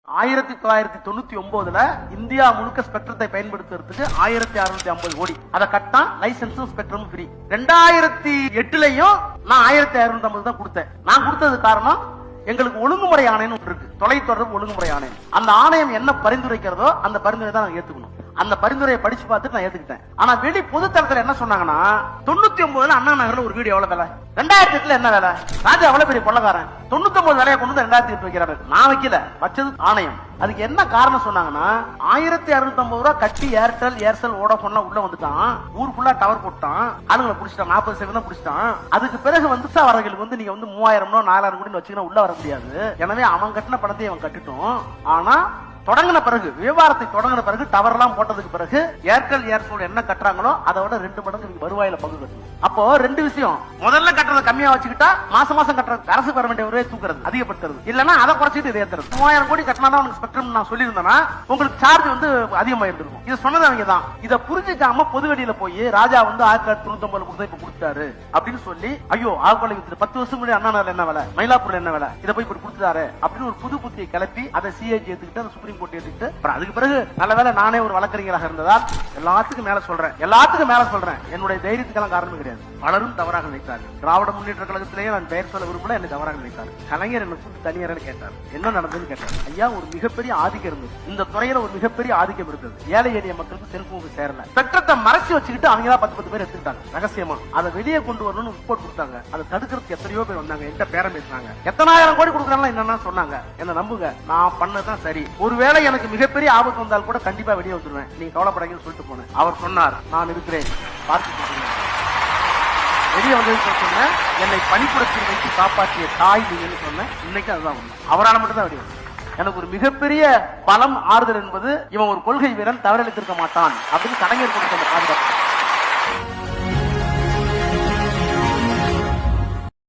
1999 India முழுக்க ஸ்பெக்ட்ரத்தை பயன்படுத்துறதுக்கு 1650 கோடி. அதை கட்டா லைசன்ஸும் ஸ்பெக்ட்ரமும் ஃப்ரீ. 2008லயும் நான் 1650 தான் கொடுத்தேன். நான் கொடுத்தது காரணம் எங்களுக்கு ஒழுங்குமுறை ஆணையம் இருக்கு, தொலைத்தொடர்பு ஒழுங்குமுறை ஆணையம். அந்த ஆணையம் என்ன பரிந்துரைக்கிறதோ அந்த பரிந்துரை தான் நான் ஏத்துக்கணும். அந்த பரிந்துரையை படிச்சு பார்த்துட்டு நான் ஏத்துக்கிட்டேன். ஆனா வெளி பொதுத்தளத்துல என்ன சொன்னாங்கன்னா 99ல அண்ணா நகர்ல ஒரு வீடு எவ்வளவு விலை, 2008ல என்ன விலை, ராஜா அவ்வளவு பெரிய கொள்ளக்காரன் 99 விலையை கொண்டு 2008 வைக்கிறாரு. நான் வைக்கல, வச்சது ஆணையம். அதுக்கு என்ன காரணம் சொன்னாங்கன்னா 1650 ரூபாய் கட்டி ஏர்செல் வோடாபோன்லாம் உள்ள வந்துட்டான், ஊர் ஃபுல்லா டவர் போட்டான், ஆளுங்களை புடிச்சிட்டான், 40% புடிச்சிட்டான். அதுக்கு பிறகு வரவங்களுக்கு நீங்க 3000 4000 கோடி வச்சுக்கினா உள்ள வர முடியாது. எனவே அவன் கட்டின பணத்தை அவன் கட்டிட்டோம். ஆனா தொடங்கின பிறகு, வியாபாரத்தை தொடங்கின பிறகு, டவர் எல்லாம் போட்டதுக்கு பிறகு ஏர்செல் என்ன கட்டுறாங்களோ அதை விட 2 மடங்கு வருவாயில பங்கு கட்டணும். அப்போ 2 விஷயம், முதல்ல கட்டுறத கம்மியா வச்சுக்கிட்டா மாசம் கட்டுறது அரசு வர வேண்டிய ஒரே தூக்குறது, அதிகப்படுத்துறது. இல்லன்னா அதை குறைச்சிட்டு இதை ஏத்துறது. 3000 கோடி கட்டினா உங்களுக்கு ஸ்பெக்ட்ரம் நான் சொல்லியிருந்தேன்னா உங்களுக்கு சார்ஜ் அதிகமா இருந்திருக்கும். இது சொன்னது அவங்க தான். இதை புரிஞ்சுக்காம பொதுவெளியில போய் ராஜா 1999 கொடுத்தா இப்ப கொடுத்தாரு அப்படின்னு சொல்லி, ஐயோ ஆகொலை 10 வருஷம் முன்னாடி அண்ணா நகர்ல என்ன விலை, மயிலாப்பூர்ல என்ன விலை, இதை போய் இப்படி கொடுத்தாரு அப்படின்னு ஒரு புது புத்தியை கிளப்பி அதை சிஏஜி ஏத்துக்கிட்டு சுப்ரீம் கோர்ட் ஏத்துக்கிட்டு, அதுக்கு பிறகு நல்ல வேலை நானே ஒரு வழக்கறிஞராக இருந்ததால் எல்லாத்துக்கும் மேல சொல்றேன், என்னுடைய தைரியத்துக்கெல்லாம் காரணம் கிடையாது. பலரும் தவறாக நினைத்தார்கள். திராவிட முன்னேற்ற கழகத்திலேயே நான் பெயர் சொல்ல விரும்பல, என்னை தவறாக நினைத்தார். கலைஞர் என்ன தனியார் கேட்டார், என்ன நடந்ததுன்னு கேட்டார். ஐயா, ஒரு மிகப்பெரிய ஆதிக்கம் இருந்தது, இந்த துறையில ஒரு மிகப்பெரிய ஆதிக்கம் இருந்தது. ஏழை எளிய மக்களுக்கு செல்போன் சேரல, ஸ்பெக்ட்ரத்தை மறைச்சு வச்சுக்கிட்டு அவங்க தான் 10 பேர் எடுத்துக்கிட்டாங்க ரகசியமா. அதை வெளியே கொண்டு வரணும்னு ரிப்போர்ட் கொடுத்தாங்க. அதை தடுக்கிறதுக்கு எத்தனையோ பேர் வந்தாங்க, என்கிட்ட பேரம் பேசினாங்க. எத்தனாயிரம் கோடி கொடுக்குறாங்க என்னன்னா சொன்னாங்க. என்ன நம்புங்க, நான் பண்ணதான் சரி. ஒருவேளை எனக்கு மிகப்பெரிய ஆபத்து வந்தால் கூட கண்டிப்பா வெளியே வந்துருவேன், நீங்க கவலைப்படாங்கன்னு சொல்லிட்டு போனேன். அவர் சொன்னார், நான் இருக்கிறேன், பார்த்து வெளியே வந்தது சொன்னேன். என்னை பணிப்புறத்தில் வைத்து காப்பாற்றிய தாய் நீங்கன்னு சொன்னேன். இன்னைக்கு அதுதான் உண்மை. அவரால் மட்டும் தான் வெளியே வந்தேன். எனக்கு ஒரு மிகப்பெரிய பலம் ஆறுதல் என்பது, இவன் ஒரு கொள்கை வீரன், தவறளித்திருக்க மாட்டான் அப்படின்னு கலைஞர் கொடுத்த பாதுகாப்பு.